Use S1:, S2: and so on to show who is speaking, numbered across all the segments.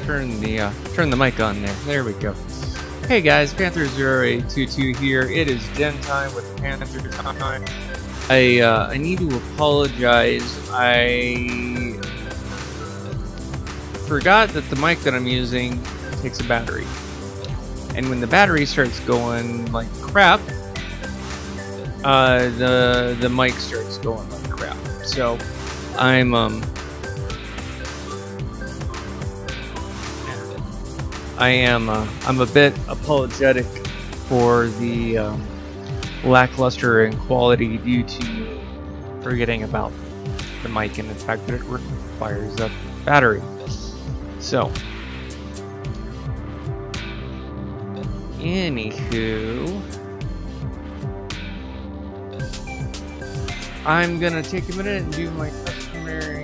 S1: turn the mic on there. There we go. Hey guys, Panther 0822 here. It is den time with Panther time. I need to apologize. I forgot that the mic that I'm using takes a battery, and when the battery starts going like crap, the mic starts going like crap. So I'm a bit apologetic for the lackluster in quality due to forgetting about the mic and the fact that it requires a battery. So, anywho, I'm gonna take a minute and do my customary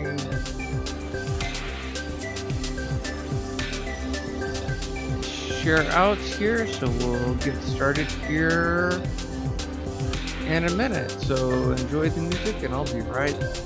S1: share outs here, so we'll get started here in a minute. So enjoy the music and I'll be right back.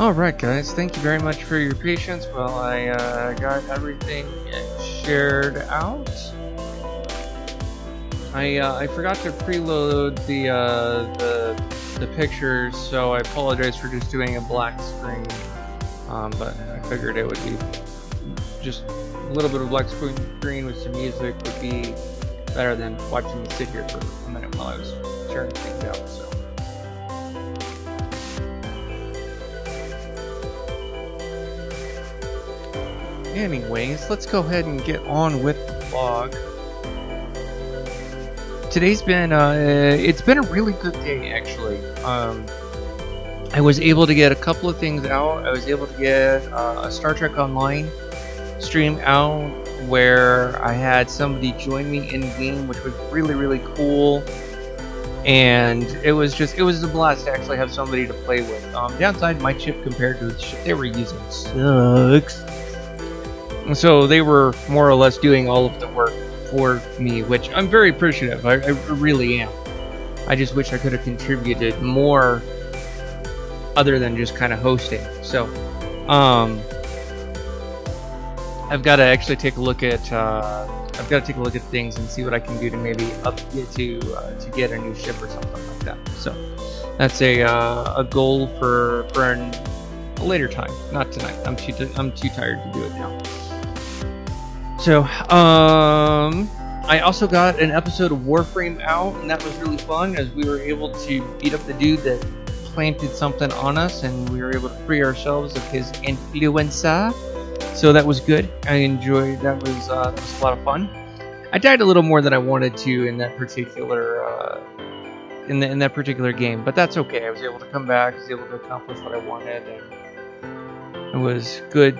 S1: Alright guys, thank you very much for your patience while I got everything shared out. I forgot to preload the pictures, so I apologize for just doing a black screen. But I figured it would be just a little bit of black screen with some music would be better than watching me sit here for a minute while I was sharing things out. So. Anyways, let's go ahead and get on with the vlog. Today's been, it's been a really good day, actually. I was able to get a couple of things out. I was able to get a Star Trek Online stream out where I had somebody join me in game, which was really, really cool. And it was a blast to actually have somebody to play with. Downside, my chip compared to the chip they were using sucks. So they were more or less doing all of the work for me, which I'm very appreciative. I really am. I just wish I could have contributed more other than just kind of hosting. So I've got to actually take a look at things and see what I can do to maybe to get a new ship or something like that. So that's a goal for a later time, not tonight. I'm too tired to do it now. So, I also got an episode of Warframe out, and that was really fun, as we were able to beat up the dude that planted something on us, and we were able to free ourselves of his influenza. So that was good. I enjoyed. That was a lot of fun. I died a little more than I wanted to in that particular in that particular game. But that's okay. I was able to come back. I was able to accomplish what I wanted, and it was good.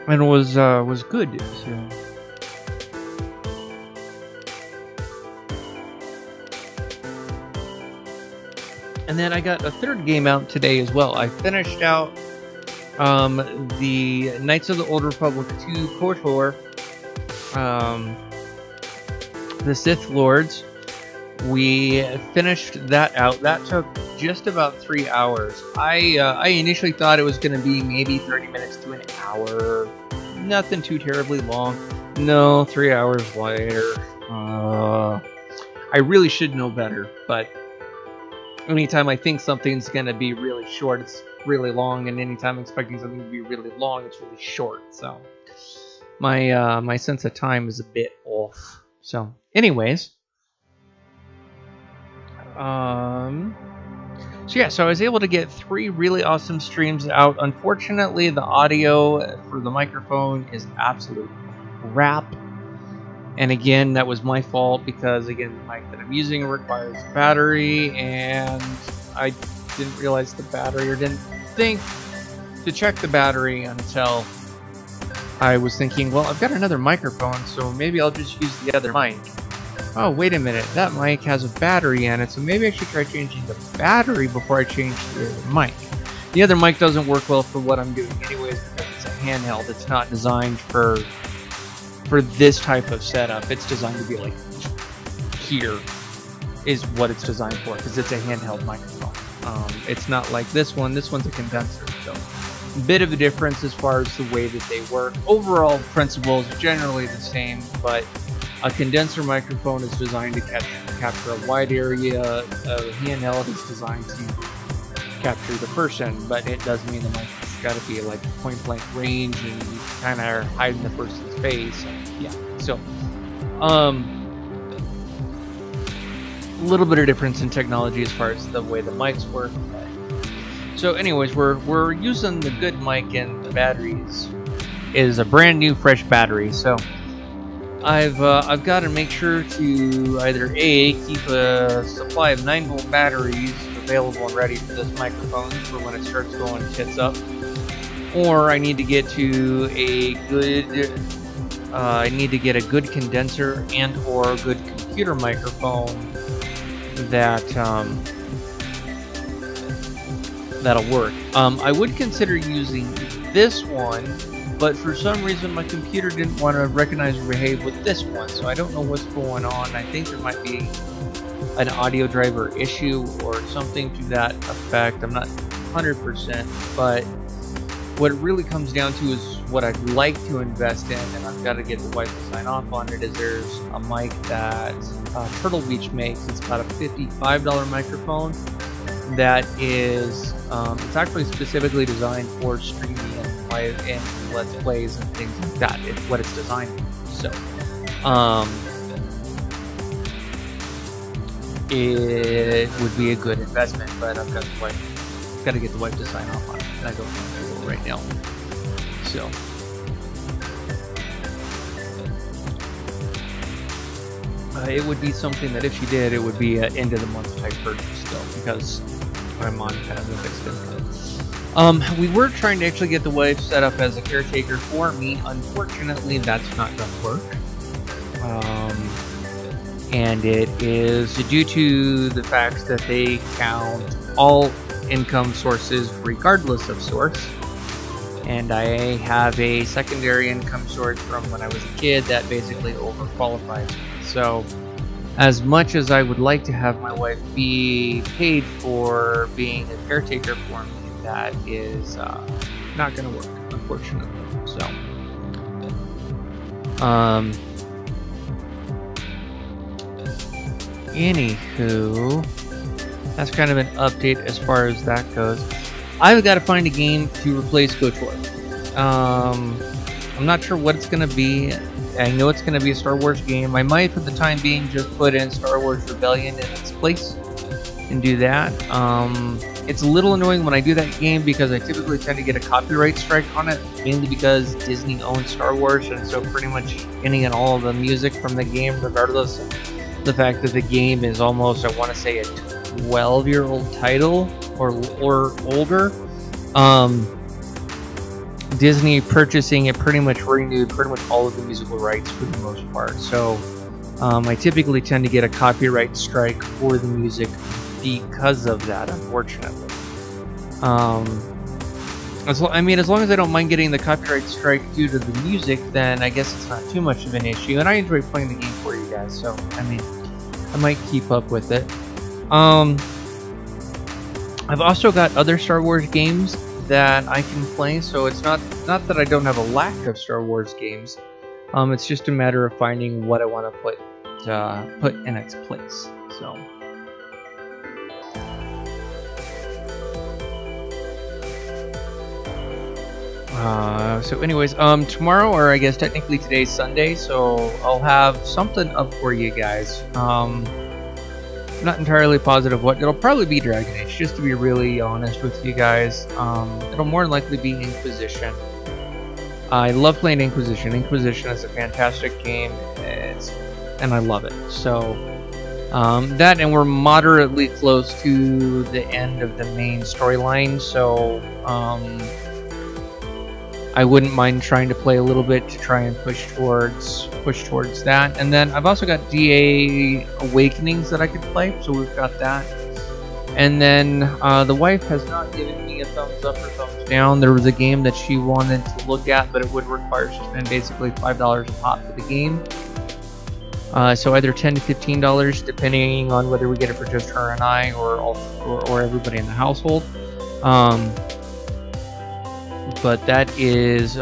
S1: And it was good. So. And then I got a third game out today as well. I finished out the Knights of the Old Republic 2 KOTOR, the Sith Lords. We finished that out. That took just about 3 hours. I initially thought it was going to be maybe 30 minutes to an hour. Nothing too terribly long. No, 3 hours later. I really should know better, but anytime I think something's going to be really short, it's really long, and anytime I'm expecting something to be really long, it's really short. So my sense of time is a bit off. So anyways, so I was able to get 3 really awesome streams out. Unfortunately, the audio for the microphone is absolute crap. And again, that was my fault because, again, the mic that I'm using requires a battery, and I didn't realize the battery, or didn't think to check the battery until I was thinking, well, I've got another microphone, so maybe I'll just use the other mic. Oh, wait a minute, that mic has a battery in it, so maybe I should try changing the battery before I change the other mic. The other mic doesn't work well for what I'm doing anyways because it's a handheld. It's not designed for this type of setup. It's designed to be like here is what it's designed for, because it's a handheld microphone. It's not like this one. This one's a condenser, so a bit of a difference as far as the way that they work. Overall principles are generally the same, but a condenser microphone is designed to capture a wide area. A handheld is designed to capture the person, but it does mean the microphone's got to be like point blank range and kind of hiding the person's face. Yeah, so a little bit of difference in technology as far as the way the mics work. So anyways, we're using the good mic, and the batteries is a brand new fresh battery. So I've got to make sure to either A, keep a supply of 9-volt batteries available and ready for this microphone for when it starts going tits up, or I need to get to a good a good condenser and or a good computer microphone that that'll work. I would consider using this one, but for some reason my computer didn't want to recognize or behave with this one, so I don't know what's going on. I think there might be an audio driver issue or something to that effect. I'm not 100%, but what it really comes down to is what I'd like to invest in, and I've got to get the wife to sign off on it, is there's a mic that Turtle Beach makes. It's about a $55 microphone that is, it's actually specifically designed for streaming and live and let's plays and things like that. It's what it's designed for. So, it would be a good investment, but I've got to get the wife to sign off on it, and I don't know right now. So it would be something that if she did, it would be an end of the month type purchase still, because I'm on kind of a fixed income. We were trying to actually get the wife set up as a caretaker for me. Unfortunately, that's not going to work. And it is due to the fact that they count all income sources regardless of source. And I have a secondary income source from when I was a kid that basically overqualifies me. So as much as I would like to have my wife be paid for being a caretaker for me, that is not going to work, unfortunately. So anywho, that's kind of an update as far as that goes. I've got to find a game to replace KOTOR. I'm not sure what it's going to be. I know it's going to be a Star Wars game. I might, for the time being, just put in Star Wars Rebellion in its place and do that. It's a little annoying when I do that game because I typically tend to get a copyright strike on it, mainly because Disney owns Star Wars, and so pretty much getting in all of the music from the game, regardless of the fact that the game is almost, I want to say, a 12-year-old title or older. Disney purchasing it pretty much renewed pretty much all of the musical rights for the most part. So I typically tend to get a copyright strike for the music because of that, unfortunately. As long as I don't mind getting the copyright strike due to the music, then I guess it's not too much of an issue. And I enjoy playing the game for you guys, so I mean, I might keep up with it. I've also got other Star Wars games that I can play, so it's not that I don't have a lack of Star Wars games. It's just a matter of finding what I want to put in its place. So. So anyways, tomorrow, or I guess technically today's Sunday, so I'll have something up for you guys. Not entirely positive what. It'll probably be Dragon Age, just to be really honest with you guys. It'll more than likely be Inquisition. I love playing Inquisition. Inquisition is a fantastic game, and I love it. So, that, and we're moderately close to the end of the main storyline, so, I wouldn't mind trying to play a little bit to try and push towards that. And then I've also got DA Awakenings that I could play, so we've got that. And then the wife has not given me a thumbs up or thumbs down. There was a game that she wanted to look at, but it would require us to spend basically $5 a pop for the game. So either $10 to $15, depending on whether we get it for just her and I or everybody in the household. But that is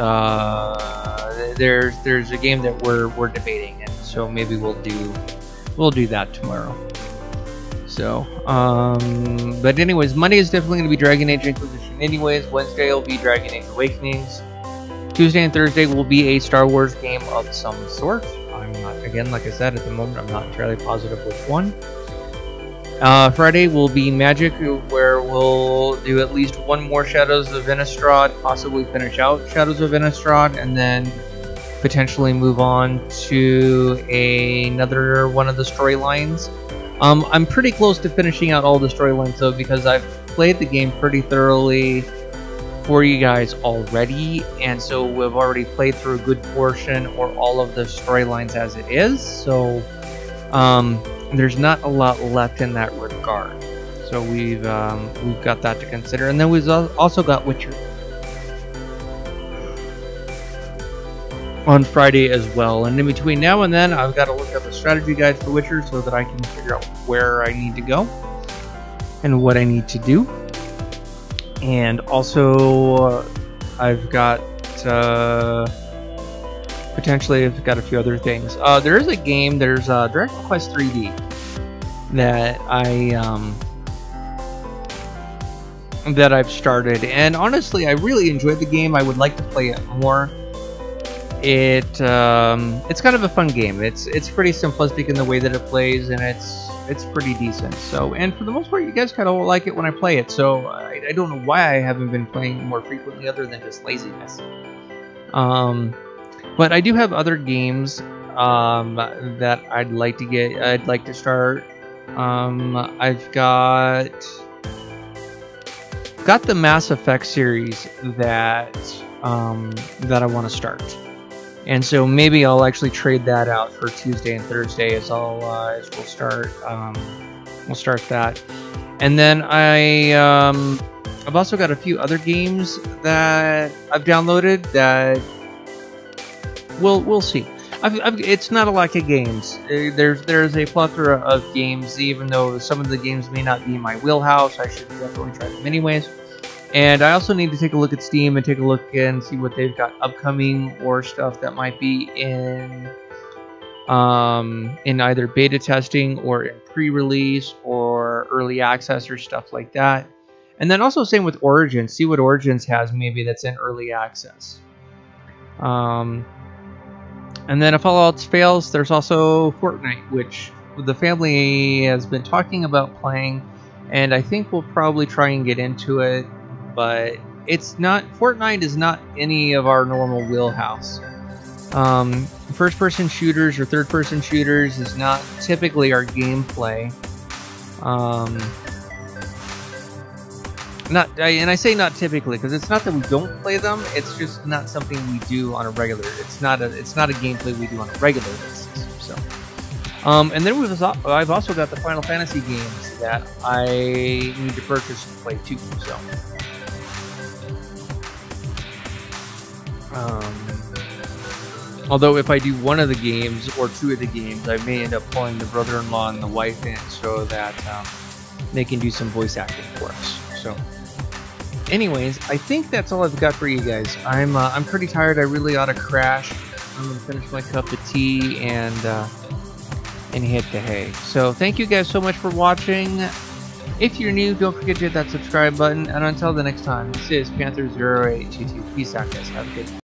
S1: there's a game that we're debating, and so maybe we'll do that tomorrow. So but anyways, Monday is definitely going to be Dragon Age Inquisition. Anyways, Wednesday will be Dragon Age Awakenings. Tuesday and Thursday will be a Star Wars game of some sort. I'm not, again, like I said, at the moment I'm not entirely positive which one. Friday will be Magic, where we'll do at least one more Shadows of Innistrad, possibly finish out Shadows of Innistrad, and then potentially move on to another one of the storylines. I'm pretty close to finishing out all the storylines though, because I've played the game pretty thoroughly for you guys already, and so we've already played through a good portion or all of the storylines as it is, so there's not a lot left in that regard. So we've got that to consider, and then we've also got Witcher on Friday as well. And in between now and then, I've got to look up a strategy guide for Witcher so that I can figure out where I need to go and what I need to do. And also, I've got potentially I've got a few other things. There is a game. There's Dragon Quest 3D that I've started, and honestly, I really enjoyed the game. I would like to play it more. It's kind of a fun game. It's pretty simplistic in the way that it plays, and it's pretty decent. So, and for the most part, you guys kind of like it when I play it. So I don't know why I haven't been playing more frequently, other than just laziness. But I do have other games that I'd like to start. I've got the Mass Effect series that I want to start, and so maybe I'll actually trade that out for Tuesday and Thursday as we'll start that. And then I've also got a few other games that I've downloaded that we'll see. It's not a lack of games. There's a plethora of games, even though some of the games may not be in my wheelhouse. I should definitely try them anyways. And I also need to take a look at Steam and take a look and see what they've got upcoming, or stuff that might be in either beta testing or in pre-release or early access or stuff like that. And then also same with Origins. See what Origins has maybe that's in early access. And then if all else fails, there's also Fortnite, which the family has been talking about playing. and I think we'll probably try and get into it, but it's not, Fortnite is not any of our normal wheelhouse. First-person shooters or third-person shooters is not typically our gameplay. And I say not typically because it's not that we don't play them. It's just not something we do on a regular. It's not a gameplay we do on a regular basis. So, and then I've also got the Final Fantasy games that I need to purchase and play too. So, although if I do one of the games or two of the games, I may end up pulling the brother-in-law and the wife in so that they can do some voice acting for us. So, anyways, I think that's all I've got for you guys. I'm pretty tired. I really ought to crash. I'm gonna finish my cup of tea and hit the hay. So, thank you guys so much for watching. If you're new, don't forget to hit that subscribe button. And until the next time, this is Panther 0822. Peace out, guys. Have a good night.